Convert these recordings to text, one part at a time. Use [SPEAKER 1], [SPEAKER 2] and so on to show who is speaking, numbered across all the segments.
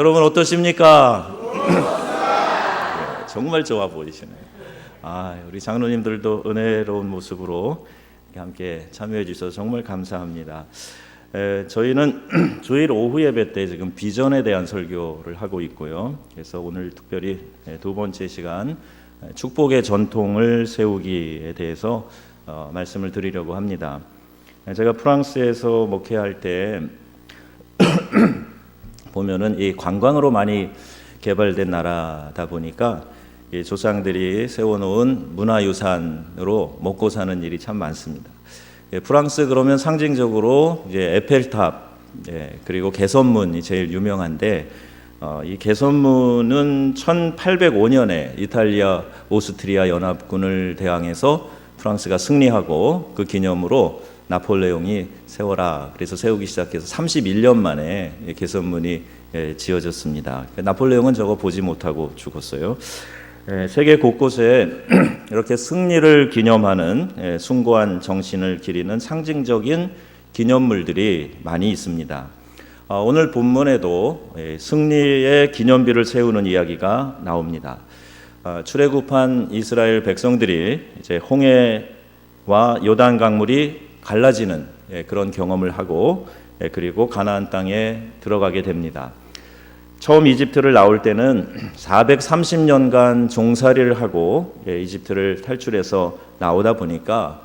[SPEAKER 1] 여러분 어떠십니까? 네, 정말 좋아 보이시네요. 우리 장로님들도 은혜로운 모습으로 함께 참여해 주셔서 정말 감사합니다. 저희는 주일 오후 예배 때 지금 비전에 대한 설교를 하고 있고요. 그래서 오늘 특별히 두 번째 시간 축복의 전통을 세우기에 대해서 말씀을 드리려고 합니다. 제가 프랑스에서 목회할 때 보면은 이 관광으로 많이 개발된 나라다 보니까 이 조상들이 세워놓은 문화유산으로 먹고 사는 일이 참 많습니다. 프랑스 그러면 상징적으로 이제 에펠탑, 그리고 개선문이 제일 유명한데, 이 개선문은 1805년에 이탈리아 오스트리아 연합군을 대항해서 프랑스가 승리하고 그 기념으로 나폴레옹이 세워라 그래서 세우기 시작해서 31년 만에 개선문이 지어졌습니다. 나폴레옹은 저거 보지 못하고 죽었어요. 세계 곳곳에 이렇게 승리를 기념하는 숭고한 정신을 기리는 상징적인 기념물들이 많이 있습니다. 오늘 본문에도 승리의 기념비를 세우는 이야기가 나옵니다. 출애굽한 이스라엘 백성들이 이제 홍해와 요단 강물이 갈라지는 그런 경험을 하고 그리고 가나안 땅에 들어가게 됩니다. 처음 이집트를 나올 때는 430년간 종살이를 하고 이집트를 탈출해서 나오다 보니까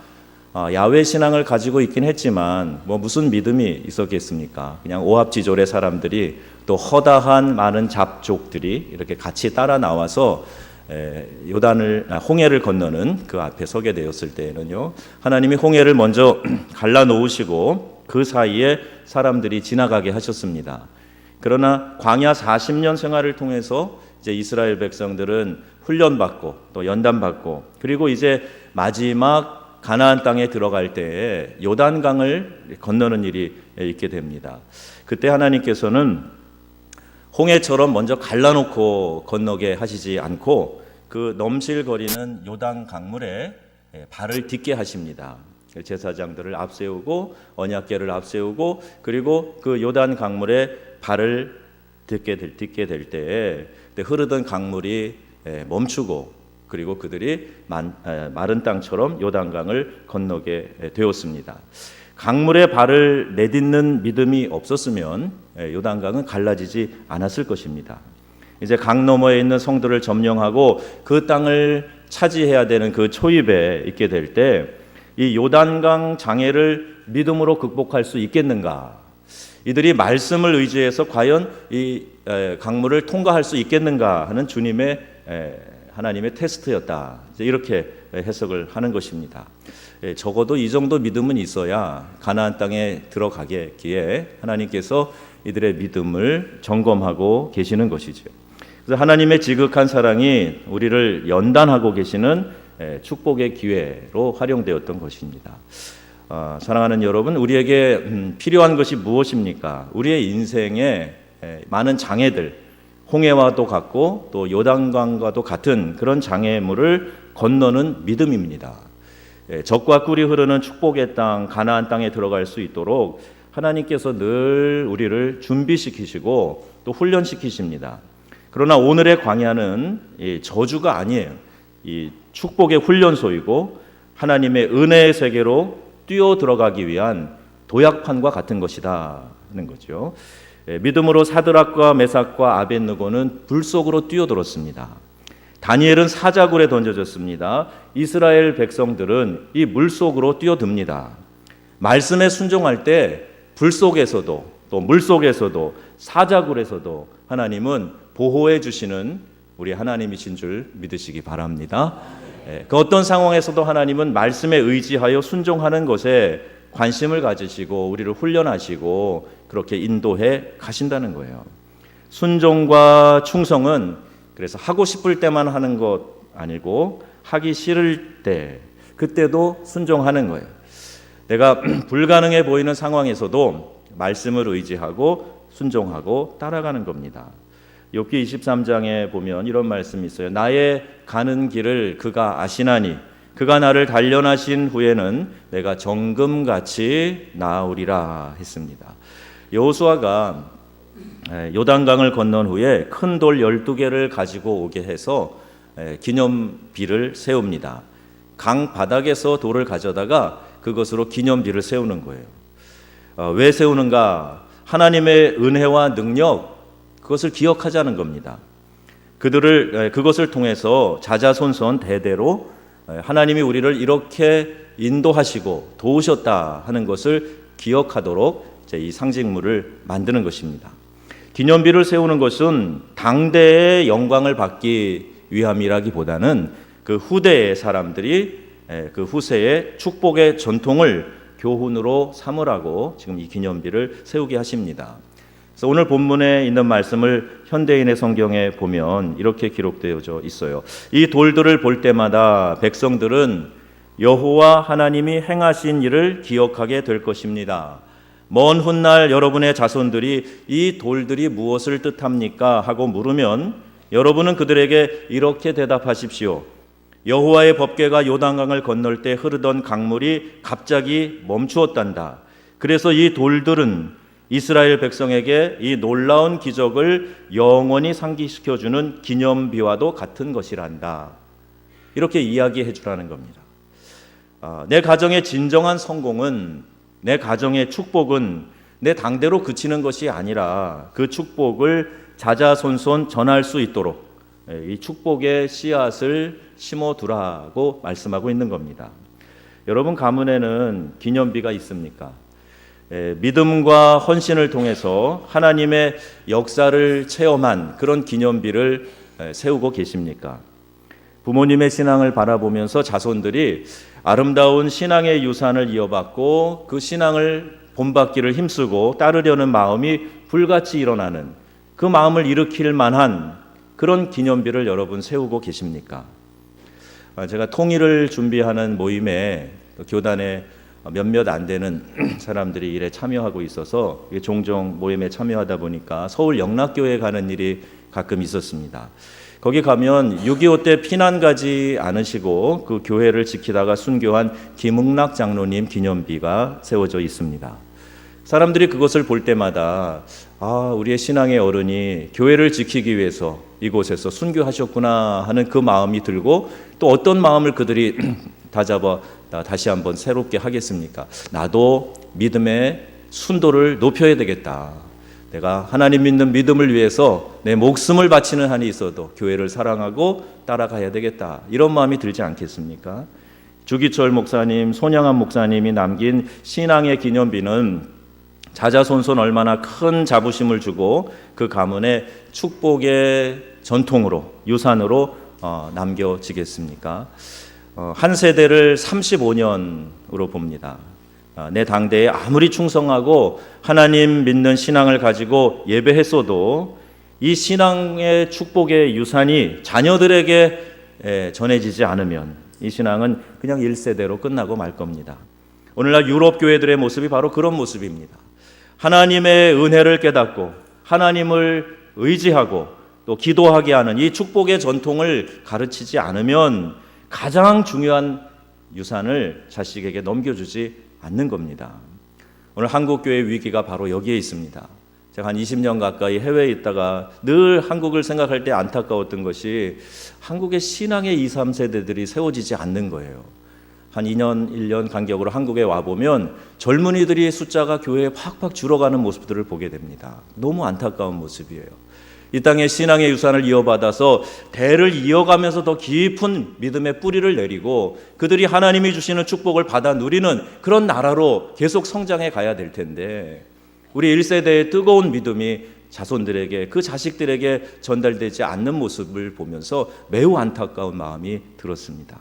[SPEAKER 1] 야훼 신앙을 가지고 있긴 했지만 무슨 믿음이 있었겠습니까? 그냥 오합지졸의 사람들이 또 허다한 많은 잡족들이 이렇게 같이 따라 나와서 홍해를 건너는 그 앞에 서게 되었을 때에는요, 하나님이 홍해를 먼저 갈라놓으시고 그 사이에 사람들이 지나가게 하셨습니다. 그러나 광야 40년 생활을 통해서 이제 이스라엘 백성들은 훈련받고 또 연단받고 그리고 이제 마지막 가나안 땅에 들어갈 때에 요단강을 건너는 일이 있게 됩니다. 그때 하나님께서는 홍해처럼 먼저 갈라놓고 건너게 하시지 않고 그 넘실거리는 요단 강물에 발을 딛게 하십니다. 제사장들을 앞세우고 언약궤를 앞세우고 그리고 그 요단 강물에 발을 딛게 될 때에 흐르던 강물이 멈추고 그리고 그들이 마른 땅처럼 요단강을 건너게 되었습니다. 강물에 발을 내딛는 믿음이 없었으면 요단강은 갈라지지 않았을 것입니다. 이제 강 너머에 있는 성들을 점령하고 그 땅을 차지해야 되는 그 초입에 있게 될 때 이 요단강 장애를 믿음으로 극복할 수 있겠는가? 이들이 말씀을 의지해서 과연 이 강물을 통과할 수 있겠는가 하는 주님의 하나님의 테스트였다. 이렇게 해석을 하는 것입니다. 적어도 이 정도 믿음은 있어야 가나안 땅에 들어가기에 하나님께서 이들의 믿음을 점검하고 계시는 것이죠. 그래서 하나님의 지극한 사랑이 우리를 연단하고 계시는 축복의 기회로 활용되었던 것입니다. 사랑하는 여러분, 우리에게 필요한 것이 무엇입니까? 우리의 인생에 많은 장애들, 홍해와도 같고 또 요단강과도 같은 그런 장애물을 건너는 믿음입니다. 젖과 꿀이 흐르는 축복의 땅, 가나안 땅에 들어갈 수 있도록 하나님께서 늘 우리를 준비시키시고 또 훈련시키십니다. 그러나 오늘의 광야는 저주가 아니에요. 이 축복의 훈련소이고 하나님의 은혜의 세계로 뛰어 들어가기 위한 도약판과 같은 것이다 하는 거죠. 믿음으로 사드락과 메삭과 아벳느고는 불 속으로 뛰어들었습니다. 다니엘은 사자굴에 던져졌습니다. 이스라엘 백성들은 이 물 속으로 뛰어듭니다. 말씀에 순종할 때 불 속에서도 또 물 속에서도 사자굴에서도 하나님은 보호해 주시는 우리 하나님이신 줄 믿으시기 바랍니다. 그 어떤 상황에서도 하나님은 말씀에 의지하여 순종하는 것에 관심을 가지시고 우리를 훈련하시고 그렇게 인도해 가신다는 거예요. 순종과 충성은 그래서 하고 싶을 때만 하는 것 아니고 하기 싫을 때 그때도 순종하는 거예요. 내가 불가능해 보이는 상황에서도 말씀을 의지하고 순종하고 따라가는 겁니다. 욥기 23장에 보면 이런 말씀이 있어요. 나의 가는 길을 그가 아시나니 그가 나를 단련하신 후에는 내가 정금같이 나으리라 했습니다. 여호수아가 요단강을 건넌 후에 큰 돌 12개를 가지고 오게 해서 기념비를 세웁니다. 강 바닥에서 돌을 가져다가 그것으로 기념비를 세우는 거예요. 왜 세우는가? 하나님의 은혜와 능력, 그것을 기억하자는 겁니다. 그것을 통해서 자자손손 대대로 하나님이 우리를 이렇게 인도하시고 도우셨다 하는 것을 기억하도록 이 상징물을 만드는 것입니다. 기념비를 세우는 것은 당대의 영광을 받기 위함이라기보다는 그 후대의 사람들이 그 후세의 축복의 전통을 교훈으로 삼으라고 지금 이 기념비를 세우게 하십니다. 그래서 오늘 본문에 있는 말씀을 현대인의 성경에 보면 이렇게 기록되어져 있어요. 이 돌들을 볼 때마다 백성들은 여호와 하나님이 행하신 일을 기억하게 될 것입니다. 먼 훗날 여러분의 자손들이 이 돌들이 무엇을 뜻합니까? 하고 물으면 여러분은 그들에게 이렇게 대답하십시오. 여호와의 법궤가 요단강을 건널 때 흐르던 강물이 갑자기 멈추었단다. 그래서 이 돌들은 이스라엘 백성에게 이 놀라운 기적을 영원히 상기시켜주는 기념비와도 같은 것이란다. 이렇게 이야기해 주라는 겁니다. 내 가정의 진정한 성공은, 내 가정의 축복은 내 당대로 그치는 것이 아니라 그 축복을 자자손손 전할 수 있도록 이 축복의 씨앗을 심어두라고 말씀하고 있는 겁니다. 여러분 가문에는 기념비가 있습니까? 믿음과 헌신을 통해서 하나님의 역사를 체험한 그런 기념비를 세우고 계십니까? 부모님의 신앙을 바라보면서 자손들이 아름다운 신앙의 유산을 이어받고 그 신앙을 본받기를 힘쓰고 따르려는 마음이 불같이 일어나는, 그 마음을 일으킬 만한 그런 기념비를 여러분 세우고 계십니까? 제가 통일을 준비하는 모임에 교단에 몇몇 안 되는 사람들이 일에 참여하고 있어서 종종 모임에 참여하다 보니까 서울 영락교회 가는 일이 가끔 있었습니다. 거기 가면 6.25 때 피난 가지 않으시고 그 교회를 지키다가 순교한 김흥락 장로님 기념비가 세워져 있습니다. 사람들이 그것을 볼 때마다 우리의 신앙의 어른이 교회를 지키기 위해서 이곳에서 순교하셨구나 하는 그 마음이 들고, 또 어떤 마음을 그들이 다잡아 다시 한번 새롭게 하겠습니까? 나도 믿음의 순도를 높여야 되겠다. 내가 하나님 믿는 믿음을 위해서 내 목숨을 바치는 한이 있어도 교회를 사랑하고 따라가야 되겠다. 이런 마음이 들지 않겠습니까? 주기철 목사님, 손양한 목사님이 남긴 신앙의 기념비는 자자손손 얼마나 큰 자부심을 주고 그 가문의 축복의 전통으로, 유산으로 남겨지겠습니까? 한 세대를 35년으로 봅니다. 내 당대에 아무리 충성하고 하나님 믿는 신앙을 가지고 예배했어도 이 신앙의 축복의 유산이 자녀들에게 전해지지 않으면 이 신앙은 그냥 1세대로 끝나고 말 겁니다. 오늘날 유럽 교회들의 모습이 바로 그런 모습입니다. 하나님의 은혜를 깨닫고 하나님을 의지하고 또 기도하게 하는 이 축복의 전통을 가르치지 않으면 가장 중요한 유산을 자식에게 넘겨주지 않는 겁니다. 오늘 한국교회 위기가 바로 여기에 있습니다. 제가 한 20년 가까이 해외에 있다가 늘 한국을 생각할 때 안타까웠던 것이 한국의 신앙의 2, 3세대들이 세워지지 않는 거예요. 한 2년, 1년 간격으로 한국에 와보면 젊은이들이 숫자가 교회에 팍팍 줄어가는 모습들을 보게 됩니다. 너무 안타까운 모습이에요. 이 땅에 신앙의 유산을 이어받아서 대를 이어가면서 더 깊은 믿음의 뿌리를 내리고 그들이 하나님이 주시는 축복을 받아 누리는 그런 나라로 계속 성장해 가야 될 텐데, 우리 1세대의 뜨거운 믿음이 자손들에게, 그 자식들에게 전달되지 않는 모습을 보면서 매우 안타까운 마음이 들었습니다.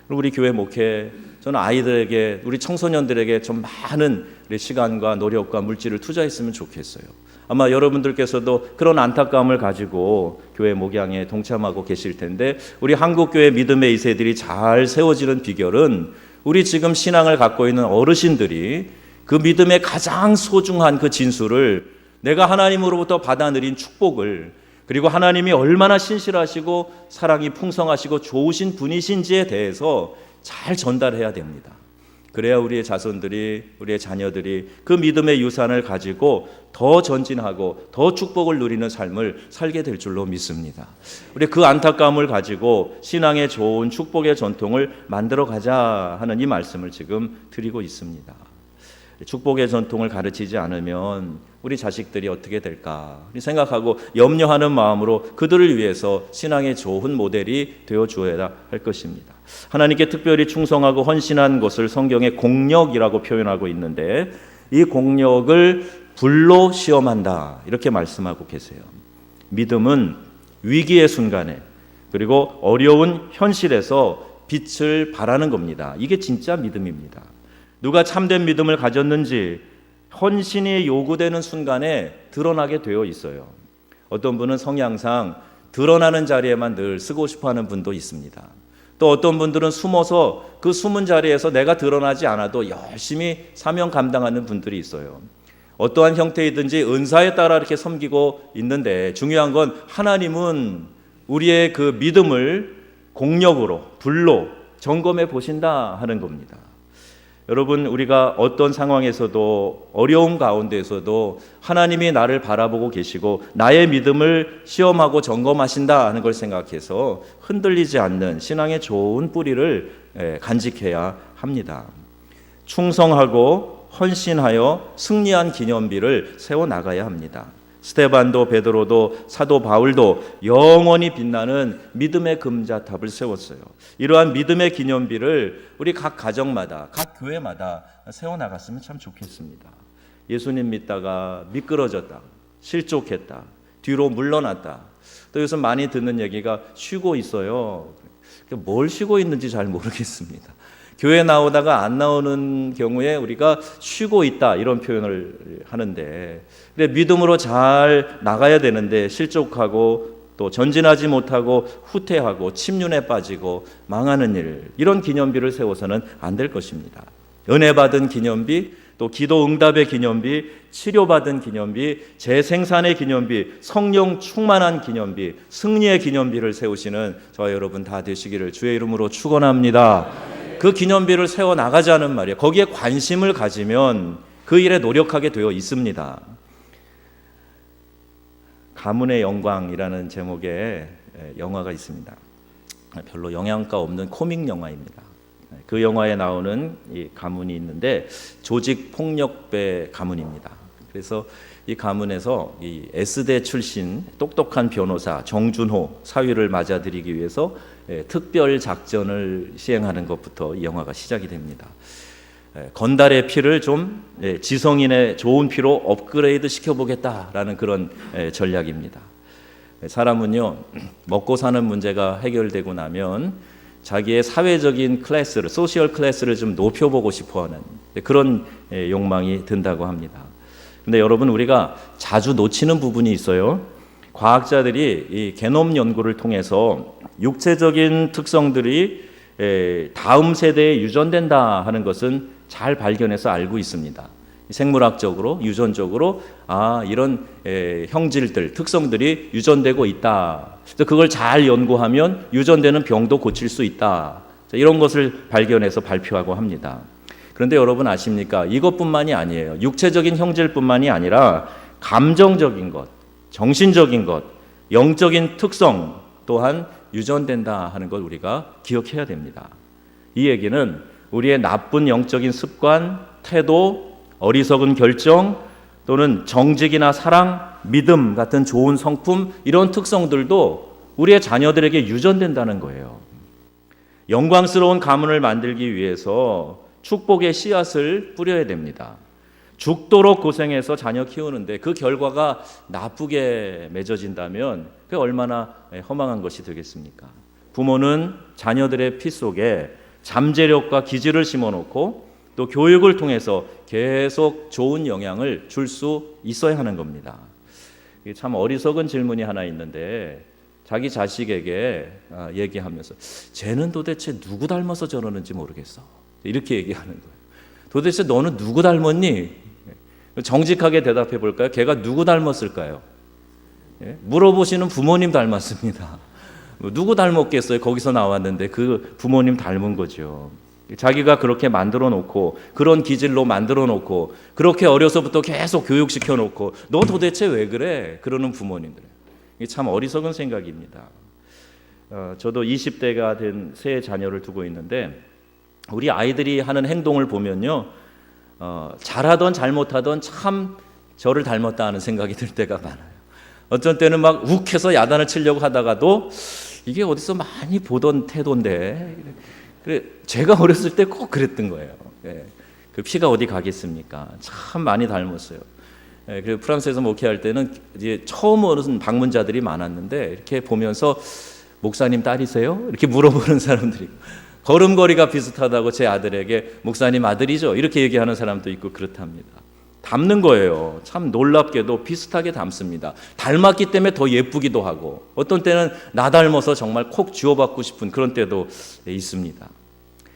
[SPEAKER 1] 우리 교회 목회, 저는 아이들에게, 우리 청소년들에게 좀 많은 시간과 노력과 물질을 투자했으면 좋겠어요. 아마 여러분들께서도 그런 안타까움을 가지고 교회 목양에 동참하고 계실 텐데, 우리 한국교회 믿음의 2세들이 잘 세워지는 비결은 우리 지금 신앙을 갖고 있는 어르신들이 그 믿음의 가장 소중한 그 진수를, 내가 하나님으로부터 받아 누린 축복을, 그리고 하나님이 얼마나 신실하시고 사랑이 풍성하시고 좋으신 분이신지에 대해서 잘 전달해야 됩니다. 그래야 우리의 자손들이, 우리의 자녀들이 그 믿음의 유산을 가지고 더 전진하고 더 축복을 누리는 삶을 살게 될 줄로 믿습니다. 우리 그 안타까움을 가지고 신앙의 좋은 축복의 전통을 만들어 가자 하는 이 말씀을 지금 드리고 있습니다. 축복의 전통을 가르치지 않으면 우리 자식들이 어떻게 될까 생각하고 염려하는 마음으로 그들을 위해서 신앙의 좋은 모델이 되어 주어야 할 것입니다. 하나님께 특별히 충성하고 헌신한 것을 성경에 공력이라고 표현하고 있는데, 이 공력을 불로 시험한다 이렇게 말씀하고 계세요. 믿음은 위기의 순간에, 그리고 어려운 현실에서 빛을 발하는 겁니다. 이게 진짜 믿음입니다. 누가 참된 믿음을 가졌는지 헌신이 요구되는 순간에 드러나게 되어 있어요. 어떤 분은 성향상 드러나는 자리에만 늘 쓰고 싶어하는 분도 있습니다. 또 어떤 분들은 숨어서 그 숨은 자리에서 내가 드러나지 않아도 열심히 사명 감당하는 분들이 있어요. 어떠한 형태이든지 은사에 따라 이렇게 섬기고 있는데, 중요한 건 하나님은 우리의 그 믿음을 공력으로, 불로 점검해 보신다 하는 겁니다. 여러분, 우리가 어떤 상황에서도, 어려움 가운데에서도 하나님이 나를 바라보고 계시고 나의 믿음을 시험하고 점검하신다 하는 걸 생각해서 흔들리지 않는 신앙의 좋은 뿌리를 간직해야 합니다. 충성하고 헌신하여 승리한 기념비를 세워나가야 합니다. 스데반도 베드로도 사도 바울도 영원히 빛나는 믿음의 금자탑을 세웠어요. 이러한 믿음의 기념비를 우리 각 가정마다, 각 교회마다 세워나갔으면 참 좋겠습니다. 예수님 믿다가 미끄러졌다, 실족했다, 뒤로 물러났다. 또 요즘 많이 듣는 얘기가 쉬고 있어요. 뭘 쉬고 있는지 잘 모르겠습니다. 교회 나오다가 안 나오는 경우에 우리가 쉬고 있다 이런 표현을 하는데, 근데 믿음으로 잘 나가야 되는데 실족하고 또 전진하지 못하고 후퇴하고 침륜에 빠지고 망하는 일, 이런 기념비를 세워서는 안 될 것입니다. 은혜 받은 기념비, 또 기도 응답의 기념비, 치료받은 기념비, 재생산의 기념비, 성령 충만한 기념비, 승리의 기념비를 세우시는 저와 여러분 다 되시기를 주의 이름으로 축원합니다. 그 기념비를 세워나가자는 말이에요. 거기에 관심을 가지면 그 일에 노력하게 되어 있습니다. 가문의 영광이라는 제목의 영화가 있습니다. 별로 영양가 없는 코믹 영화입니다. 그 영화에 나오는 이 가문이 있는데 조직 폭력배 가문입니다. 그래서 이 가문에서 이 S대 출신 똑똑한 변호사 정준호 사위를 맞아들이기 위해서 특별 작전을 시행하는 것부터 이 영화가 시작이 됩니다. 건달의 피를 좀 지성인의 좋은 피로 업그레이드 시켜보겠다라는 그런 전략입니다. 사람은요, 먹고 사는 문제가 해결되고 나면 자기의 사회적인 클래스를, 소셜 클래스를 좀 높여보고 싶어하는 그런 욕망이 든다고 합니다. 근데 여러분, 우리가 자주 놓치는 부분이 있어요. 과학자들이 이 게놈 연구를 통해서 육체적인 특성들이 다음 세대에 유전된다 하는 것은 잘 발견해서 알고 있습니다. 생물학적으로, 유전적으로 이런 형질들, 특성들이 유전되고 있다. 그걸 잘 연구하면 유전되는 병도 고칠 수 있다. 이런 것을 발견해서 발표하고 합니다. 그런데 여러분 아십니까? 이것뿐만이 아니에요. 육체적인 형질뿐만이 아니라 감정적인 것, 정신적인 것, 영적인 특성 또한 유전된다 하는 걸 우리가 기억해야 됩니다. 이 얘기는 우리의 나쁜 영적인 습관, 태도, 어리석은 결정, 또는 정직이나 사랑, 믿음 같은 좋은 성품, 이런 특성들도 우리의 자녀들에게 유전된다는 거예요. 영광스러운 가문을 만들기 위해서 축복의 씨앗을 뿌려야 됩니다. 죽도록 고생해서 자녀 키우는데 그 결과가 나쁘게 맺어진다면 그게 얼마나 허망한 것이 되겠습니까? 부모는 자녀들의 피 속에 잠재력과 기질을 심어놓고 또 교육을 통해서 계속 좋은 영향을 줄 수 있어야 하는 겁니다. 참 어리석은 질문이 하나 있는데, 자기 자식에게 얘기하면서 쟤는 도대체 누구 닮아서 저러는지 모르겠어, 이렇게 얘기하는 거예요. 도대체 너는 누구 닮았니? 정직하게 대답해 볼까요? 걔가 누구 닮았을까요? 물어보시는 부모님 닮았습니다. 누구 닮았겠어요? 거기서 나왔는데 그 부모님 닮은 거죠. 자기가 그렇게 만들어 놓고 그런 기질로 만들어 놓고 그렇게 어려서부터 계속 교육시켜 놓고 너 도대체 왜 그래? 그러는 부모님들. 이게 참 어리석은 생각입니다. 저도 20대가 된 세 자녀를 두고 있는데 우리 아이들이 하는 행동을 보면요, 잘하던 잘못하던 참 저를 닮았다 하는 생각이 들 때가 많아요. 어떤 때는 막 욱해서 야단을 치려고 하다가도 이게 어디서 많이 보던 태도인데, 그래 제가 어렸을 때 꼭 그랬던 거예요. 그 피가 어디 가겠습니까? 참 많이 닮았어요. 그리고 프랑스에서 목회할 때는 이제 처음 오는 방문자들이 많았는데 이렇게 보면서 목사님 딸이세요? 이렇게 물어보는 사람들이, 걸음걸이가 비슷하다고 제 아들에게 목사님 아들이죠? 이렇게 얘기하는 사람도 있고 그렇답니다. 닮는 거예요. 참 놀랍게도 비슷하게 닮습니다. 닮았기 때문에 더 예쁘기도 하고 어떤 때는 나 닮아서 정말 콕 쥐어받고 싶은 그런 때도 있습니다.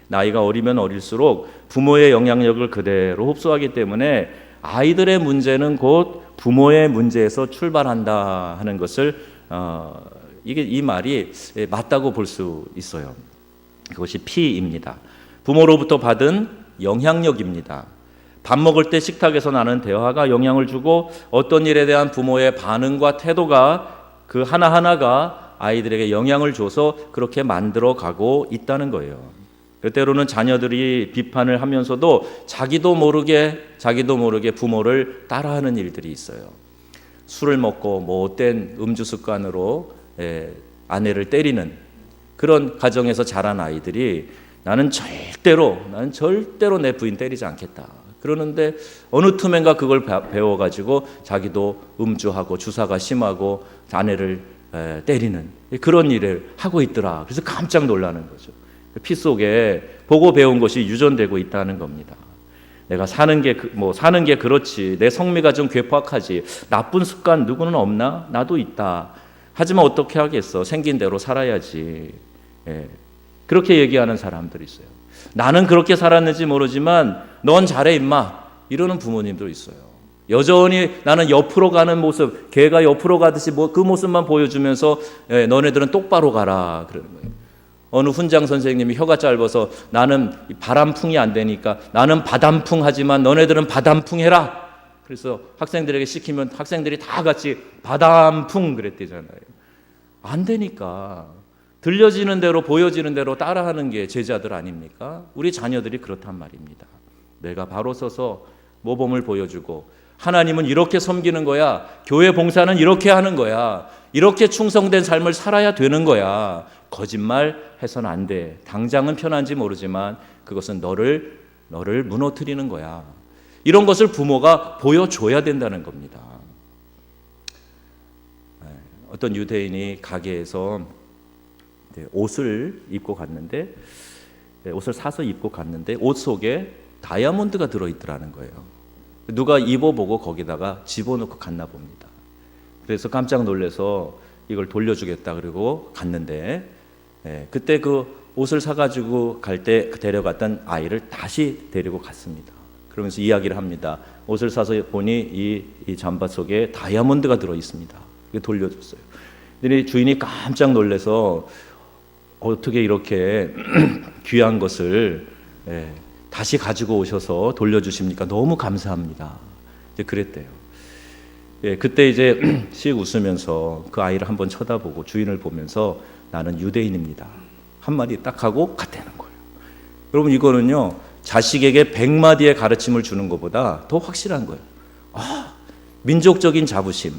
[SPEAKER 1] 나이가 어리면 어릴수록 부모의 영향력을 그대로 흡수하기 때문에 아이들의 문제는 곧 부모의 문제에서 출발한다 하는 것을 이 말이 맞다고 볼 수 있어요. 그것이 피입니다. 부모로부터 받은 영향력입니다. 밥 먹을 때 식탁에서 나는 대화가 영향을 주고 어떤 일에 대한 부모의 반응과 태도가 그 하나하나가 아이들에게 영향을 줘서 그렇게 만들어 가고 있다는 거예요. 때로는 자녀들이 비판을 하면서도 자기도 모르게 부모를 따라하는 일들이 있어요. 술을 먹고 못된 음주 습관으로 아내를 때리는 그런 가정에서 자란 아이들이 나는 절대로 내 부인 때리지 않겠다. 그러는데 어느 틈엔가 그걸 배워가지고 자기도 음주하고 주사가 심하고 아내를 때리는 그런 일을 하고 있더라. 그래서 깜짝 놀라는 거죠. 피 속에 보고 배운 것이 유전되고 있다는 겁니다. 내가 사는 게 그렇지. 내 성미가 좀 괴팍하지. 나쁜 습관 누구는 없나? 나도 있다. 하지만 어떻게 하겠어? 생긴 대로 살아야지. 그렇게 얘기하는 사람들이 있어요. 나는 그렇게 살았는지 모르지만 넌 잘해 임마 이러는 부모님도 있어요. 여전히 나는 옆으로 가는 모습, 개가 옆으로 가듯이 그 모습만 보여주면서 너네들은 똑바로 가라 그러는 거예요. 어느 훈장 선생님이 혀가 짧아서 나는 바람풍이 안 되니까 나는 바람풍 하지만 너네들은 바람풍 해라. 그래서 학생들에게 시키면 학생들이 다 같이 바람풍 그랬대잖아요. 안 되니까 들려지는 대로 보여지는 대로 따라하는 게 제자들 아닙니까? 우리 자녀들이 그렇단 말입니다. 내가 바로 서서 모범을 보여주고 하나님은 이렇게 섬기는 거야. 교회 봉사는 이렇게 하는 거야. 이렇게 충성된 삶을 살아야 되는 거야. 거짓말 해서는 안 돼. 당장은 편한지 모르지만 그것은 너를 무너뜨리는 거야. 이런 것을 부모가 보여줘야 된다는 겁니다. 어떤 유대인이 가게에서 옷을 입고 갔는데 옷을 사서 입고 갔는데 옷 속에 다이아몬드가 들어있더라는 거예요. 누가 입어보고 거기다가 집어넣고 갔나 봅니다. 그래서 깜짝 놀라서 이걸 돌려주겠다 그러고 갔는데 그때 그 옷을 사가지고 갈 때 데려갔던 아이를 다시 데리고 갔습니다. 그러면서 이야기를 합니다. 옷을 사서 보니 이 잠바 속에 다이아몬드가 들어있습니다. 돌려줬어요. 근데 주인이 깜짝 놀라서 어떻게 이렇게 귀한 것을 다시 가지고 오셔서 돌려주십니까? 너무 감사합니다. 이제 그랬대요. 그때 이제 씩 웃으면서 그 아이를 한번 쳐다보고 주인을 보면서 나는 유대인입니다. 한마디 딱 하고 갔다는 거예요. 여러분 이거는요 자식에게 100마디의 가르침을 주는 것보다 더 확실한 거예요. 민족적인 자부심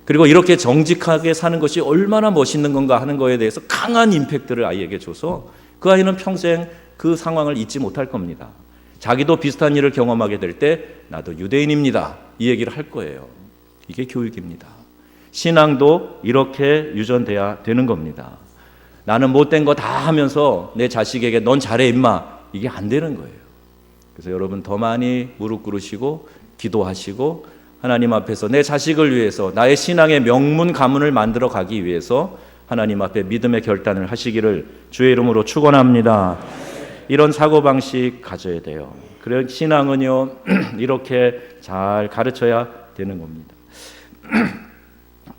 [SPEAKER 1] 그리고 이렇게 정직하게 사는 것이 얼마나 멋있는 건가 하는 거에 대해서 강한 임팩트를 아이에게 줘서 그 아이는 평생 그 상황을 잊지 못할 겁니다. 자기도 비슷한 일을 경험하게 될 때 나도 유대인입니다. 이 얘기를 할 거예요. 이게 교육입니다. 신앙도 이렇게 유전돼야 되는 겁니다. 나는 못된 거 다 하면서 내 자식에게 넌 잘해 임마 이게 안 되는 거예요. 그래서 여러분 더 많이 무릎 꿇으시고 기도하시고 하나님 앞에서 내 자식을 위해서 나의 신앙의 명문 가문을 만들어 가기 위해서 하나님 앞에 믿음의 결단을 하시기를 주의 이름으로 축원합니다. 이런 사고방식 가져야 돼요. 그래서 신앙은요 이렇게 잘 가르쳐야 되는 겁니다.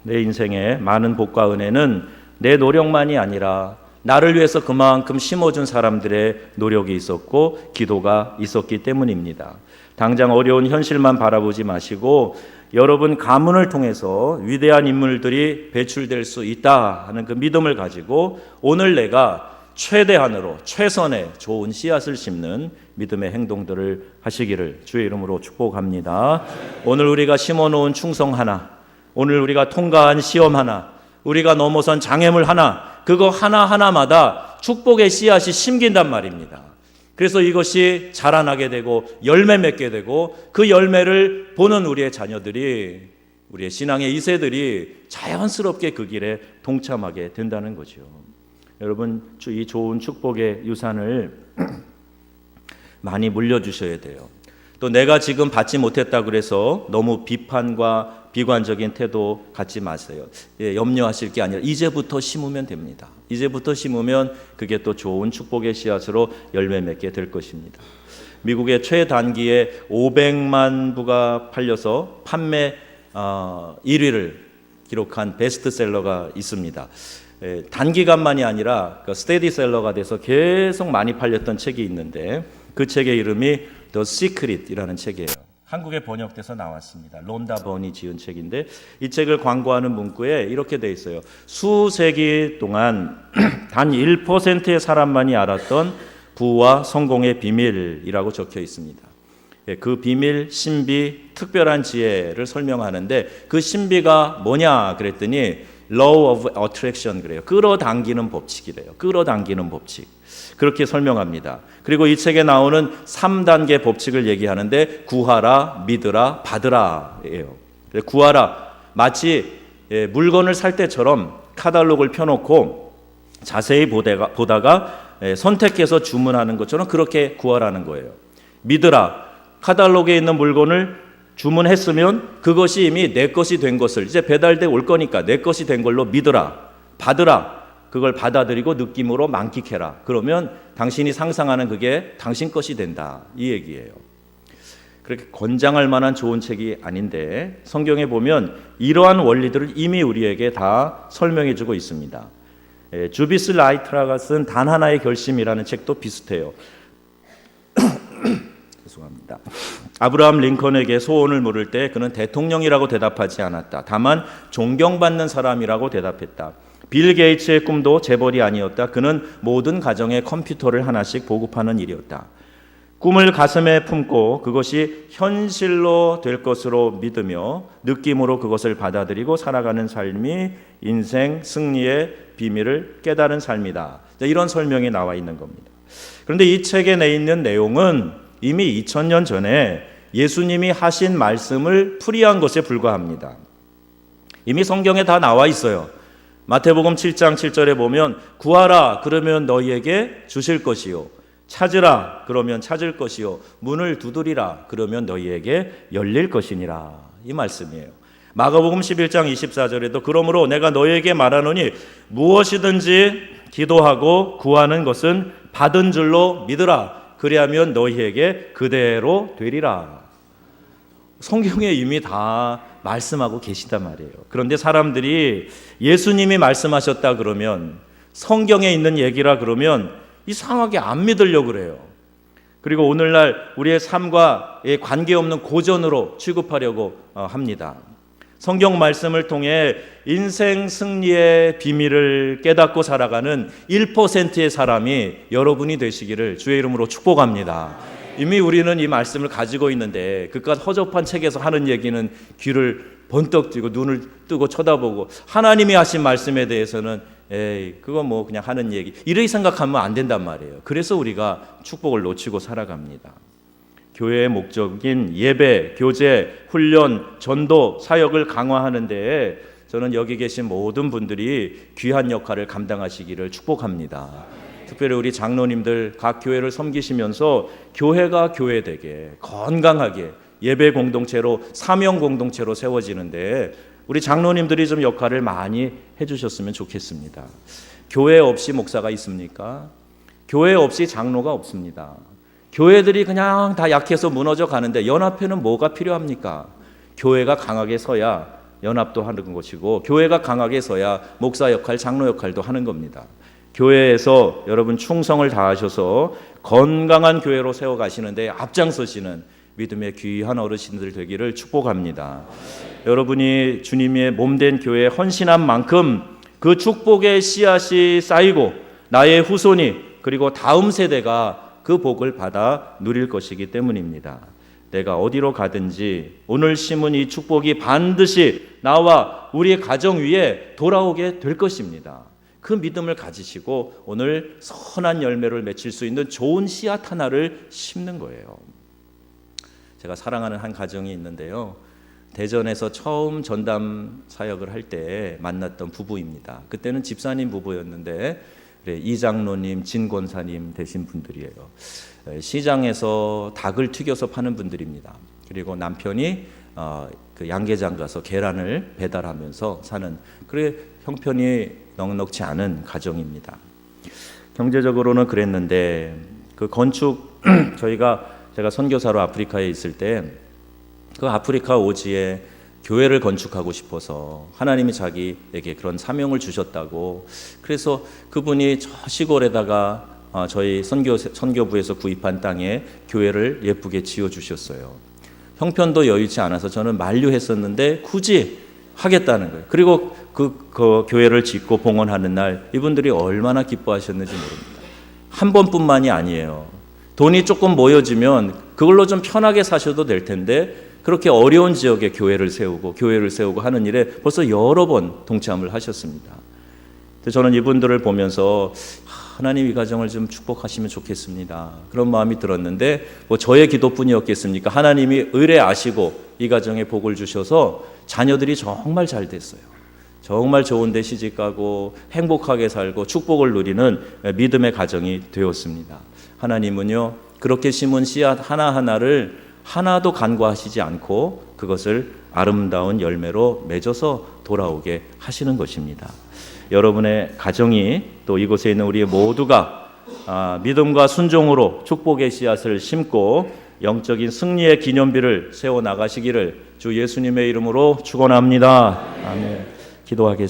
[SPEAKER 1] 내 인생의 많은 복과 은혜는 내 노력만이 아니라 나를 위해서 그만큼 심어준 사람들의 노력이 있었고 기도가 있었기 때문입니다. 당장 어려운 현실만 바라보지 마시고 여러분 가문을 통해서 위대한 인물들이 배출될 수 있다 하는 그 믿음을 가지고 오늘 내가 최대한으로 최선의 좋은 씨앗을 심는 믿음의 행동들을 하시기를 주의 이름으로 축복합니다. 오늘 우리가 심어놓은 충성 하나, 오늘 우리가 통과한 시험 하나, 우리가 넘어선 장애물 하나, 그거 하나하나마다 축복의 씨앗이 심긴단 말입니다. 그래서 이것이 자라나게 되고 열매 맺게 되고 그 열매를 보는 우리의 자녀들이, 우리의 신앙의 2세들이 자연스럽게 그 길에 동참하게 된다는 거죠. 여러분, 이 좋은 축복의 유산을 많이 물려주셔야 돼요. 또 내가 지금 받지 못했다 그래서 너무 비판과 비관적인 태도 갖지 마세요. 염려하실 게 아니라 이제부터 심으면 됩니다. 이제부터 심으면 그게 또 좋은 축복의 씨앗으로 열매 맺게 될 것입니다. 미국의 최단기에 500만 부가 팔려서 판매 1위를 기록한 베스트셀러가 있습니다. 단기간만이 아니라 스테디셀러가 돼서 계속 많이 팔렸던 책이 있는데 그 책의 이름이 The Secret이라는 책이에요. 한국에 번역돼서 나왔습니다. 론다 번이 지은 책인데 이 책을 광고하는 문구에 이렇게 돼 있어요. 수세기 동안 단 1%의 사람만이 알았던 부와 성공의 비밀이라고 적혀 있습니다. 그 비밀, 신비, 특별한 지혜를 설명하는데 그 신비가 뭐냐 그랬더니 Law of Attraction 그래요. 끌어당기는 법칙이래요. 끌어당기는 법칙. 그렇게 설명합니다. 그리고 이 책에 나오는 3단계 법칙을 얘기하는데 구하라, 믿으라, 받으라예요. 구하라, 마치 물건을 살 때처럼 카탈로그를 펴놓고 자세히 보다가 선택해서 주문하는 것처럼 그렇게 구하라는 거예요. 믿으라, 카탈로그에 있는 물건을 주문했으면 그것이 이미 내 것이 된 것을 이제 배달돼 올 거니까 내 것이 된 걸로 믿으라. 받으라. 그걸 받아들이고 느낌으로 만끽해라. 그러면 당신이 상상하는 그게 당신 것이 된다. 이 얘기예요. 그렇게 권장할 만한 좋은 책이 아닌데 성경에 보면 이러한 원리들을 이미 우리에게 다 설명해 주고 있습니다. 주비스 라이트라가 쓴 단 하나의 결심이라는 책도 비슷해요. 죄송합니다. 아브라함 링컨에게 소원을 물을 때 그는 대통령이라고 대답하지 않았다. 다만 존경받는 사람이라고 대답했다. 빌 게이츠의 꿈도 재벌이 아니었다. 그는 모든 가정에 컴퓨터를 하나씩 보급하는 일이었다. 꿈을 가슴에 품고 그것이 현실로 될 것으로 믿으며 느낌으로 그것을 받아들이고 살아가는 삶이 인생 승리의 비밀을 깨달은 삶이다. 이런 설명이 나와 있는 겁니다. 그런데 이 책에 내 있는 내용은 이미 2000년 전에 예수님이 하신 말씀을 풀이한 것에 불과합니다. 이미 성경에 다 나와 있어요. 마태복음 7장 7절에 보면 구하라 그러면 너희에게 주실 것이요 찾으라 그러면 찾을 것이요 문을 두드리라 그러면 너희에게 열릴 것이니라. 이 말씀이에요. 마가복음 11장 24절에도 그러므로 내가 너희에게 말하노니 무엇이든지 기도하고 구하는 것은 받은 줄로 믿으라. 그리하면 너희에게 그대로 되리라. 성경에 이미 다 말씀하고 계시단 말이에요. 그런데 사람들이 예수님이 말씀하셨다 그러면 성경에 있는 얘기라 그러면 이상하게 안 믿으려고 그래요. 그리고 오늘날 우리의 삶과 관계없는 고전으로 취급하려고 합니다. 성경 말씀을 통해 인생 승리의 비밀을 깨닫고 살아가는 1%의 사람이 여러분이 되시기를 주의 이름으로 축복합니다. 이미 우리는 이 말씀을 가지고 있는데 그깟 허접한 책에서 하는 얘기는 귀를 번떡 뜨고 눈을 뜨고 쳐다보고 하나님이 하신 말씀에 대해서는 에이 그거 뭐 그냥 하는 얘기 이렇게 생각하면 안 된단 말이에요. 그래서 우리가 축복을 놓치고 살아갑니다. 교회의 목적인 예배, 교제, 훈련, 전도, 사역을 강화하는 데에 저는 여기 계신 모든 분들이 귀한 역할을 감당하시기를 축복합니다. 특별히 우리 장로님들 각 교회를 섬기시면서 교회가 교회되게 건강하게 예배 공동체로 사명 공동체로 세워지는데 우리 장로님들이 좀 역할을 많이 해주셨으면 좋겠습니다. 교회 없이 목사가 있습니까? 교회 없이 장로가 없습니다. 교회들이 그냥 다 약해서 무너져 가는데 연합회는 뭐가 필요합니까? 교회가 강하게 서야 연합도 하는 것이고 교회가 강하게 서야 목사 역할, 장로 역할도 하는 겁니다. 교회에서 여러분 충성을 다하셔서 건강한 교회로 세워가시는데 앞장서시는 믿음의 귀한 어르신들 되기를 축복합니다. 여러분이 주님의 몸된 교회에 헌신한 만큼 그 축복의 씨앗이 쌓이고 나의 후손이 그리고 다음 세대가 그 복을 받아 누릴 것이기 때문입니다. 내가 어디로 가든지 오늘 심은 이 축복이 반드시 나와 우리의 가정 위에 돌아오게 될 것입니다. 그 믿음을 가지시고 오늘 선한 열매를 맺힐 수 있는 좋은 씨앗 하나를 심는 거예요. 제가 사랑하는 한 가정이 있는데요. 대전에서 처음 전담 사역을 할 때 만났던 부부입니다. 그때는 집사님 부부였는데 이 장로님, 진 권사님 되신 분들이에요. 시장에서 닭을 튀겨서 파는 분들입니다. 그리고 남편이 그 양계장 가서 계란을 배달하면서 사는 그래 형편이 넉넉지 않은 가정입니다. 경제적으로는 그랬는데 그 건축 제가 선교사로 아프리카에 있을 때 그 아프리카 오지에 교회를 건축하고 싶어서 하나님이 자기에게 그런 사명을 주셨다고 그래서 그분이 저 시골에다가 저희 선교부에서 구입한 땅에 교회를 예쁘게 지어주셨어요. 형편도 여유치 않아서 저는 만류했었는데 굳이 하겠다는 거예요. 그리고 그 교회를 짓고 봉헌하는 날 이분들이 얼마나 기뻐하셨는지 모릅니다. 한 번뿐만이 아니에요. 돈이 조금 모여지면 그걸로 좀 편하게 사셔도 될 텐데 그렇게 어려운 지역에 교회를 세우고 하는 일에 벌써 여러 번 동참을 하셨습니다. 저는 이분들을 보면서 하나님 이 가정을 좀 축복하시면 좋겠습니다. 그런 마음이 들었는데 뭐 저의 기도뿐이었겠습니까? 하나님이 의뢰하시고 이 가정에 복을 주셔서 자녀들이 정말 잘 됐어요. 정말 좋은 데 시집가고 행복하게 살고 축복을 누리는 믿음의 가정이 되었습니다. 하나님은요 그렇게 심은 씨앗 하나하나를 하나도 간과하시지 않고 그것을 아름다운 열매로 맺어서 돌아오게 하시는 것입니다. 여러분의 가정이 또 이곳에 있는 우리 모두가 믿음과 순종으로 축복의 씨앗을 심고 영적인 승리의 기념비를 세워 나가시기를 주 예수님의 이름으로 축원합니다. 아멘. 기도하겠습니다.